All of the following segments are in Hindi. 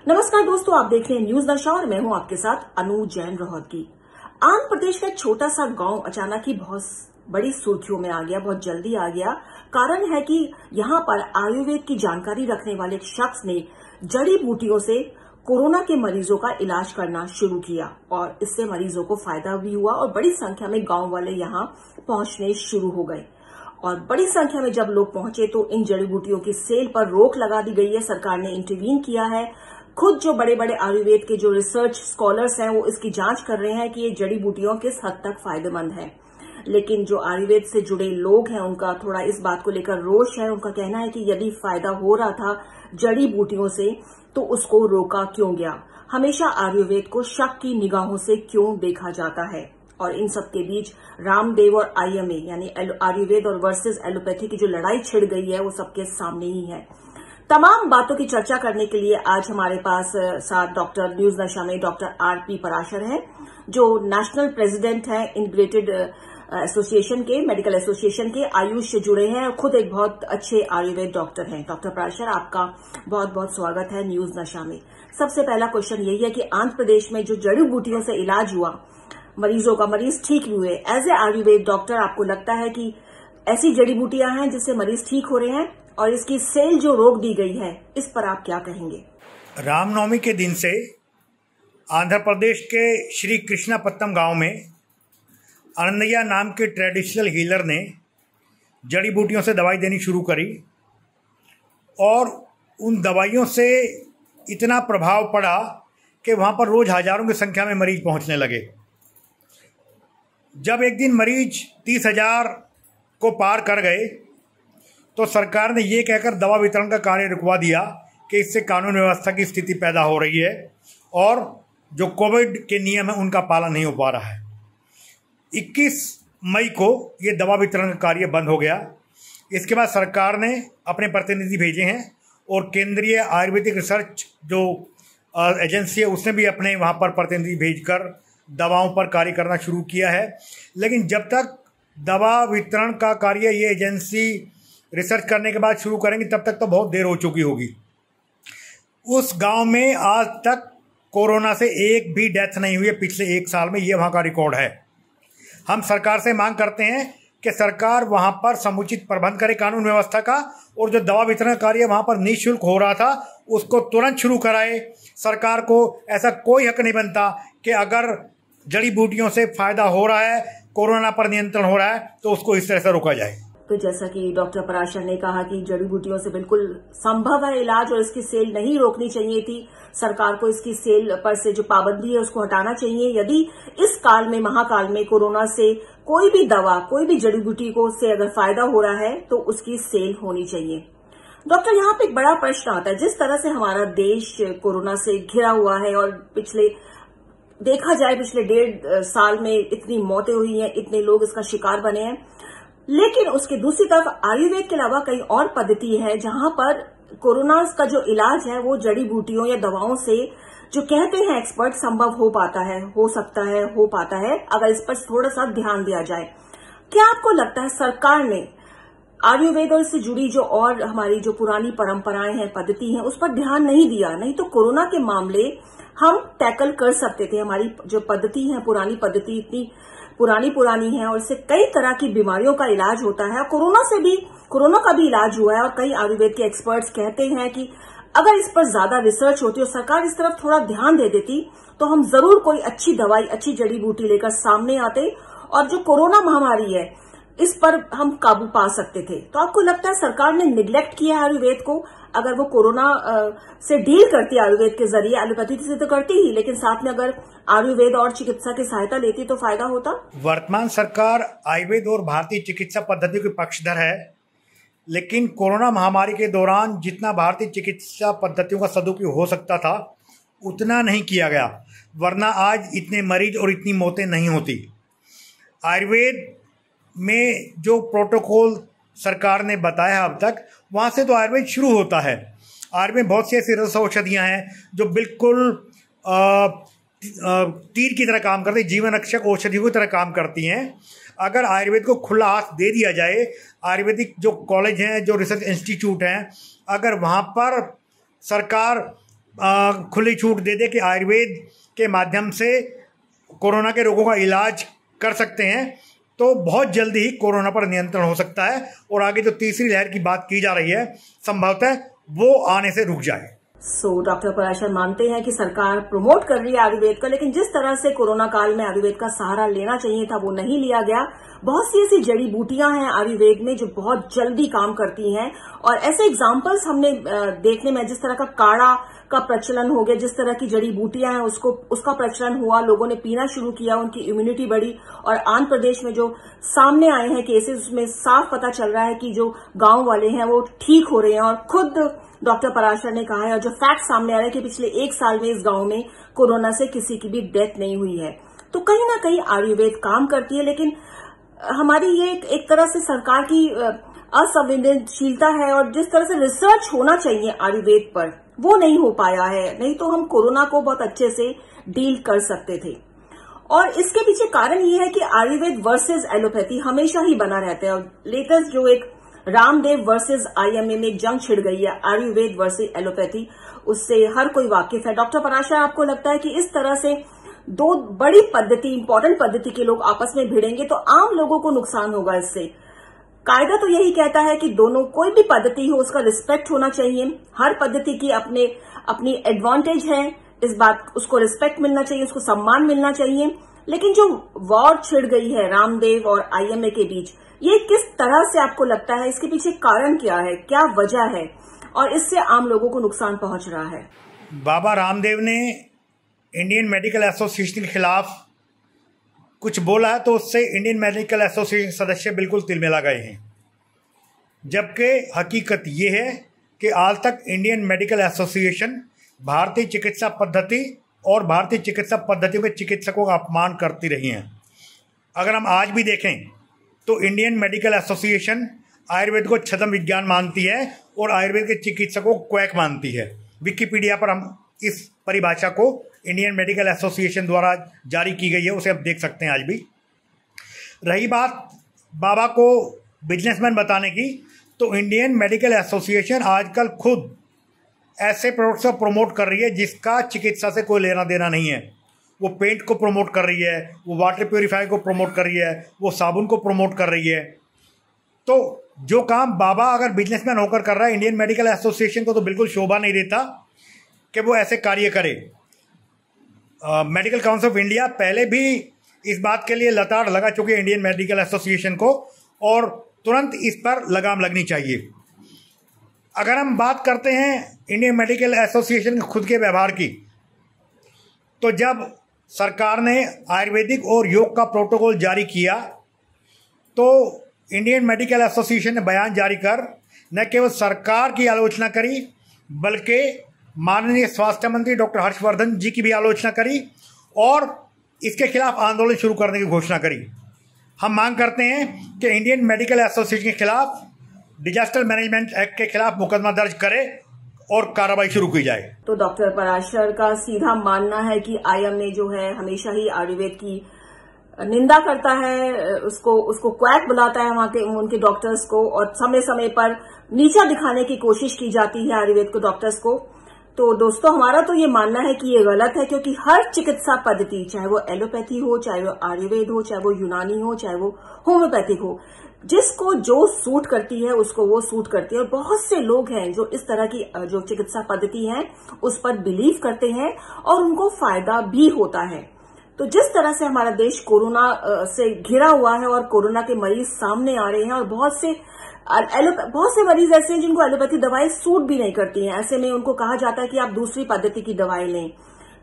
नमस्कार दोस्तों, आप देख रहे हैं न्यूज नशा और मैं हूं आपके साथ अनु जैन रोहतगी। आंध्र प्रदेश का एक छोटा सा गांव अचानक ही बहुत बड़ी सुर्खियों में आ गया, बहुत जल्दी आ गया। कारण है कि यहां पर आयुर्वेद की जानकारी रखने वाले एक शख्स ने जड़ी बूटियों से कोरोना के मरीजों का इलाज करना शुरू किया और इससे मरीजों को फायदा भी हुआ और बड़ी संख्या में गांव वाले यहां पहुंचने शुरू हो गए। और बड़ी संख्या में जब लोग पहुंचे तो इन जड़ी बूटियों की सेल पर रोक लगा दी गई है। सरकार ने इंटरवीन किया है। खुद जो बड़े बड़े आयुर्वेद के जो रिसर्च स्कॉलर्स हैं वो इसकी जांच कर रहे हैं कि ये जड़ी बूटियों किस हद तक फायदेमंद है। लेकिन जो आयुर्वेद से जुड़े लोग हैं उनका थोड़ा इस बात को लेकर रोष है। उनका कहना है कि यदि फायदा हो रहा था जड़ी बूटियों से तो उसको रोका क्यों गया। हमेशा आयुर्वेद को शक की निगाहों से क्यों देखा जाता है। और इन सब के बीच रामदेव और आईएमए यानी आयुर्वेद और वर्सेस एलोपैथी की जो लड़ाई छिड़ गई है वो सबके सामने ही है। तमाम बातों की चर्चा करने के लिए आज हमारे पास साथ डॉक्टर न्यूज नशा में डॉक्टर आरपी पराशर हैं, जो नेशनल प्रेसिडेंट हैं इंटीग्रेटेड एसोसिएशन के, मेडिकल एसोसिएशन के, आयुष से जुड़े हैं और खुद एक बहुत अच्छे आयुर्वेद डॉक्टर हैं। डॉक्टर पराशर, आपका बहुत बहुत स्वागत है न्यूज नशा में। सबसे पहला क्वेश्चन यही है कि आंध्र प्रदेश में जो जड़ी बूटियों से इलाज हुआ मरीजों का, मरीज ठीक भी हुए, एज ए आयुर्वेद डॉक्टर आपको लगता है कि ऐसी जड़ी बूटियां हैं जिससे मरीज ठीक हो रहे हैं और इसकी सेल जो रोक दी गई है इस पर आप क्या कहेंगे? रामनवमी के दिन से आंध्र प्रदेश के श्री कृष्णापत्तम गांव में अनंदया नाम के ट्रेडिशनल हीलर ने जड़ी बूटियों से दवाई देनी शुरू करी और उन दवाइयों से इतना प्रभाव पड़ा कि वहाँ पर रोज़ हज़ारों की संख्या में मरीज पहुँचने लगे। जब एक दिन मरीज 30,000 को पार कर गए तो सरकार ने ये कहकर दवा वितरण का कार्य रुकवा दिया कि इससे कानून व्यवस्था की स्थिति पैदा हो रही है और जो कोविड के नियम है उनका पालन नहीं हो पा रहा है। 21 मई को ये दवा वितरण का कार्य बंद हो गया। इसके बाद सरकार ने अपने प्रतिनिधि भेजे हैं और केंद्रीय आयुर्वेदिक रिसर्च जो एजेंसी है उसने भी अपने वहाँ पर प्रतिनिधि भेजकर दवाओं पर कार्य करना शुरू किया है। लेकिन जब तक दवा वितरण का कार्य ये एजेंसी रिसर्च करने के बाद शुरू करेंगे तब तक तो बहुत देर हो चुकी होगी। उस गांव में आज तक कोरोना से एक भी डेथ नहीं हुई है पिछले 1 साल में, ये वहां का रिकॉर्ड है। हम सरकार से मांग करते हैं कि सरकार वहां पर समुचित प्रबंध करे कानून व्यवस्था का और जो दवा वितरण कार्य वहां पर निःशुल्क हो रहा था उसको तुरंत शुरू कराए। सरकार को ऐसा कोई हक नहीं बनता कि अगर जड़ी बूटियों से फायदा हो रहा है, कोरोना पर नियंत्रण हो रहा है तो उसको इस तरह से रोका जाए। तो जैसा कि डॉक्टर पराशर ने कहा कि जड़ी बूटियों से बिल्कुल संभव है इलाज और इसकी सेल नहीं रोकनी चाहिए थी। सरकार को इसकी सेल पर से जो पाबंदी है उसको हटाना चाहिए। यदि इस काल में, महाकाल में कोरोना से कोई भी दवा, कोई भी जड़ी बूटी को से अगर फायदा हो रहा है तो उसकी सेल होनी चाहिए। डॉक्टर, यहाँ पे एक बड़ा प्रश्न आता है, जिस तरह से हमारा देश कोरोना से घिरा हुआ है और देखा जाए पिछले 1.5 साल में इतनी मौतें हुई हैं, इतने लोग इसका शिकार बने हैं, लेकिन उसके दूसरी तरफ आयुर्वेद के अलावा कई और पद्धति है जहां पर कोरोना का जो इलाज है वो जड़ी बूटियों या दवाओं से, जो कहते हैं एक्सपर्ट, संभव हो पाता है, हो सकता है, हो पाता है अगर इस पर थोड़ा सा ध्यान दिया जाए। क्या आपको लगता है सरकार ने आयुर्वेद और इससे जुड़ी जो और हमारी जो पुरानी परंपराएं हैं, पद्धति हैं, उस पर ध्यान नहीं दिया? नहीं तो कोरोना के मामले हम टैकल कर सकते थे। हमारी जो पद्धति है, पुरानी पद्धति इतनी पुरानी है और इससे कई तरह की बीमारियों का इलाज होता है। कोरोना का भी इलाज हुआ है और कई आयुर्वेद के एक्सपर्ट्स कहते हैं कि अगर इस पर ज्यादा रिसर्च होती और सरकार इस तरफ थोड़ा ध्यान दे देती तो हम जरूर कोई अच्छी दवाई, अच्छी जड़ी बूटी लेकर सामने आते और जो कोरोना महामारी है इस पर हम काबू पा सकते थे। तो आपको लगता है सरकार ने निग्लेक्ट किया है आयुर्वेद को? अगर वो कोरोना से डील करती आयुर्वेद के जरिए, एलोपैथी से तो करती ही, लेकिन साथ में अगर आयुर्वेद और चिकित्सा की सहायता लेती तो फायदा होता। वर्तमान सरकार आयुर्वेद और भारतीय चिकित्सा पद्धतियों के पक्षधर है, लेकिन कोरोना महामारी के दौरान जितना भारतीय चिकित्सा पद्धतियों का सदुपयोग हो सकता था उतना नहीं किया गया, वरना आज इतने मरीज और इतनी मौतें नहीं होती। आयुर्वेद में जो प्रोटोकॉल सरकार ने बताया अब तक, वहाँ से तो आयुर्वेद शुरू होता है। आयुर्वेद में बहुत सी ऐसी रस औषधियाँ हैं जो बिल्कुल तीर की तरह काम करती, जीवन रक्षक औषधियों की तरह काम करती हैं। अगर आयुर्वेद को खुला हाथ दे दिया जाए, आयुर्वेदिक जो कॉलेज हैं, जो रिसर्च इंस्टीट्यूट हैं, अगर वहाँ पर सरकार खुली छूट दे दे कि आयुर्वेद के माध्यम से कोरोना के रोगों का इलाज कर सकते हैं, तो बहुत जल्दी ही कोरोना पर नियंत्रण हो सकता है और आगे जो तीसरी लहर की बात की जा रही है संभवतः वो आने से रुक जाए। डॉक्टर पराशर मानते हैं कि सरकार प्रमोट कर रही है आयुर्वेद का, लेकिन जिस तरह से कोरोना काल में आयुर्वेद का सहारा लेना चाहिए था वो नहीं लिया गया। बहुत सी ऐसी जड़ी बूटियां हैं आयुर्वेद में जो बहुत जल्दी काम करती हैं, और ऐसे एग्जाम्पल्स हमने देखने में, जिस तरह का काढ़ा का प्रचलन हो गया, जिस तरह की जड़ी बूटियां हैं उसका प्रचलन हुआ, लोगों ने पीना शुरू किया, उनकी इम्यूनिटी बढ़ी, और आंध्र प्रदेश में जो सामने आए हैं केसेस उसमें साफ पता चल रहा है कि जो गांव वाले हैं वो ठीक हो रहे हैं। और खुद डॉक्टर पराशर ने कहा है, और जो फैक्ट सामने आ रहे हैं कि पिछले 1 साल में इस गांव में कोरोना से किसी की भी डेथ नहीं हुई है। तो कहीं ना कहीं आयुर्वेद काम करती है, लेकिन हमारी ये एक तरह से सरकार की असंवेदनशीलता है, और जिस तरह से रिसर्च होना चाहिए आयुर्वेद पर वो नहीं हो पाया है, नहीं तो हम कोरोना को बहुत अच्छे से डील कर सकते थे। और इसके पीछे कारण ये है कि आयुर्वेद वर्सेस एलोपैथी हमेशा ही बना रहता है, और लेटेस्ट जो एक रामदेव वर्सेस आईएमए में एक जंग छिड़ गई है आयुर्वेद वर्सेस एलोपैथी, उससे हर कोई वाकिफ है। डॉक्टर पराशर, आपको लगता है कि इस तरह से दो बड़ी पद्धति, इंपॉर्टेंट पद्धति के लोग आपस में भिड़ेंगे तो आम लोगों को नुकसान होगा इससे? कायदा तो यही कहता है कि दोनों, कोई भी पद्धति हो उसका रिस्पेक्ट होना चाहिए, हर पद्धति की अपनी एडवांटेज है, इस बात उसको रिस्पेक्ट मिलना चाहिए, उसको सम्मान मिलना चाहिए। लेकिन जो वॉर छिड़ गई है रामदेव और आईएमए के बीच, ये किस तरह से आपको लगता है, इसके पीछे कारण क्या है, क्या वजह है, और इससे आम लोगों को नुकसान पहुंच रहा है? बाबा रामदेव ने इंडियन मेडिकल एसोसिएशन के खिलाफ कुछ बोला है तो उससे इंडियन मेडिकल एसोसिएशन सदस्य बिल्कुल तिलमिला गए हैं, जबकि हकीकत ये है कि आज तक इंडियन मेडिकल एसोसिएशन भारतीय चिकित्सा पद्धति और भारतीय चिकित्सा पद्धतियों के चिकित्सकों का अपमान करती रही हैं। अगर हम आज भी देखें तो इंडियन मेडिकल एसोसिएशन आयुर्वेद को छद्म विज्ञान मानती है और आयुर्वेद के चिकित्सकों को क्वैक मानती है। विकिपीडिया पर हम इस परिभाषा को इंडियन मेडिकल एसोसिएशन द्वारा जारी की गई है, उसे आप देख सकते हैं आज भी। रही बात बाबा को बिजनेसमैन बताने की, तो इंडियन मेडिकल एसोसिएशन आजकल खुद ऐसे प्रोडक्ट्स को प्रमोट कर रही है जिसका चिकित्सा से कोई लेना देना नहीं है। वो पेंट को प्रमोट कर रही है, वो वाटर प्योरीफायर को प्रमोट कर रही है, वो साबुन को प्रमोट कर रही है। तो जो काम बाबा अगर बिजनेसमैन होकर कर रहा है, इंडियन मेडिकल एसोसिएशन को तो बिल्कुल शोभा नहीं देता कि वो ऐसे कार्य करे। मेडिकल काउंसिल ऑफ इंडिया पहले भी इस बात के लिए लताड़ लगा चुकी है इंडियन मेडिकल एसोसिएशन को, और तुरंत इस पर लगाम लगनी चाहिए। अगर हम बात करते हैं इंडियन मेडिकल एसोसिएशन के खुद के व्यवहार की, तो जब सरकार ने आयुर्वेदिक और योग का प्रोटोकॉल जारी किया तो इंडियन मेडिकल एसोसिएशन ने बयान जारी कर न केवल सरकार की आलोचना करी बल्कि माननीय स्वास्थ्य मंत्री डॉक्टर हर्षवर्धन जी की भी आलोचना करी और इसके खिलाफ आंदोलन शुरू करने की घोषणा करी। हम मांग करते हैं कि इंडियन मेडिकल एसोसिएशन के खिलाफ डिजास्टर मैनेजमेंट एक्ट के खिलाफ मुकदमा दर्ज करे और कार्रवाई शुरू की जाए। तो डॉक्टर पराशर का सीधा मानना है कि आईएमए जो है हमेशा ही आयुर्वेद की निंदा करता है, उसको क्वैक बुलाता है वहां के उनके डॉक्टर्स को, और समय समय पर नीचा दिखाने की कोशिश की जाती है आयुर्वेद को, डॉक्टर्स को। तो दोस्तों, हमारा तो ये मानना है कि ये गलत है, क्योंकि हर चिकित्सा पद्धति, चाहे वो एलोपैथी हो, चाहे वो आयुर्वेद हो, चाहे वो यूनानी हो, चाहे वो होम्योपैथिक हो, जिसको जो सूट करती है उसको वो सूट करती है। और बहुत से लोग हैं जो इस तरह की जो चिकित्सा पद्धति है उस पर बिलीव करते हैं और उनको फायदा भी होता है। तो जिस तरह से हमारा देश कोरोना से घिरा हुआ है और कोरोना के मरीज सामने आ रहे हैं, और बहुत से मरीज ऐसे हैं जिनको एलोपैथी दवाएं सूट भी नहीं करती हैं, ऐसे में उनको कहा जाता है कि आप दूसरी पद्धति की दवाएं लें।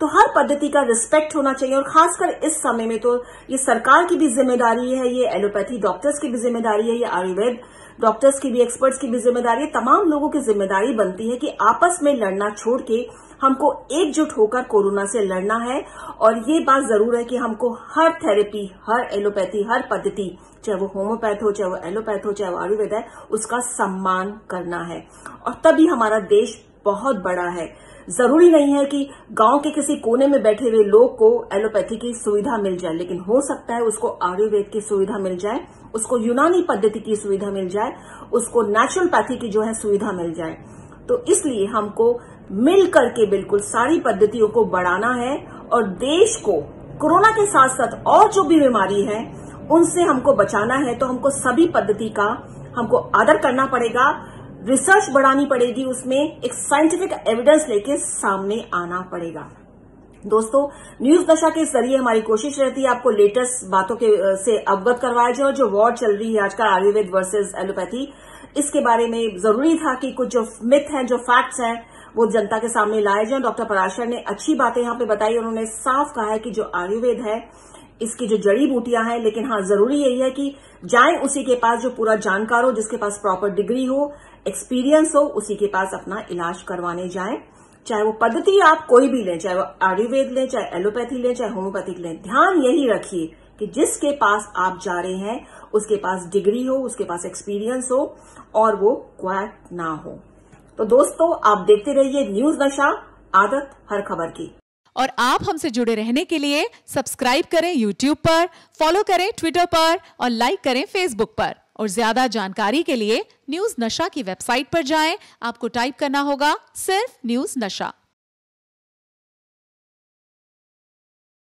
तो हर पद्धति का रिस्पेक्ट होना चाहिए, और खासकर इस समय में तो ये सरकार की भी जिम्मेदारी है, ये एलोपैथी डॉक्टर्स की भी जिम्मेदारी है, ये आयुर्वेद डॉक्टर्स की भी, एक्सपर्ट्स की भी जिम्मेदारी है। तमाम लोगों की जिम्मेदारी बनती है कि आपस में लड़ना छोड़ के हमको एकजुट होकर कोरोना से लड़ना है। और ये बात जरूर है कि हमको हर थेरेपी, हर एलोपैथी, हर पद्धति, चाहे वो होम्योपैथ हो, चाहे वो एलोपैथ हो, चाहे वो आयुर्वेद है, उसका सम्मान करना है। और तभी हमारा देश बहुत बड़ा है। जरूरी नहीं है कि गांव के किसी कोने में बैठे हुए लोग को एलोपैथी की सुविधा मिल जाए, लेकिन हो सकता है उसको आयुर्वेद की सुविधा मिल जाए, उसको यूनानी पद्धति की सुविधा मिल जाए, उसको नेचुरोपैथी की जो है सुविधा मिल जाए। तो इसलिए हमको मिल करके बिल्कुल सारी पद्धतियों को बढ़ाना है और देश को कोरोना के साथ साथ और जो भी बीमारी है उनसे हमको बचाना है। तो हमको सभी पद्धति का हमको आदर करना पड़ेगा, रिसर्च बढ़ानी पड़ेगी, उसमें एक साइंटिफिक एविडेंस लेके सामने आना पड़ेगा। दोस्तों, न्यूज नशा के जरिए हमारी कोशिश रहती है आपको लेटेस्ट बातों के से अवगत करवाया जाए। जो वॉर चल रही है आजकल आयुर्वेद वर्सेस एलोपैथी, इसके बारे में जरूरी था कि कुछ जो मिथ हैं, जो फैक्ट्स हैं, वो जनता के सामने लाए जाए। डॉक्टर पराशर ने अच्छी बातें यहाँ पे बताई। उन्होंने साफ कहा है कि जो आयुर्वेद है इसकी जो जड़ी बूटियां हैं, लेकिन हाँ जरूरी यही है कि जाएं उसी के पास जो पूरा जानकार हो, जिसके पास प्रॉपर डिग्री हो, एक्सपीरियंस हो, उसी के पास अपना इलाज करवाने जाएं। चाहे वो पद्धति आप कोई भी लें, चाहे वो आयुर्वेद लें, चाहे एलोपैथी लें, चाहे होम्योपैथिक लें, ध्यान यही रखिए कि जिसके पास आप जा रहे हैं उसके पास डिग्री हो, उसके पास एक्सपीरियंस हो और वो क्वैक ना हो। तो दोस्तों, आप देखते रहिए न्यूज नशा, आदत हर खबर की। और आप हमसे जुड़े रहने के लिए सब्सक्राइब करें YouTube पर, फॉलो करें Twitter पर और लाइक करें Facebook पर। और ज्यादा जानकारी के लिए न्यूज नशा की वेबसाइट पर जाएं। आपको टाइप करना होगा सिर्फ न्यूज नशा।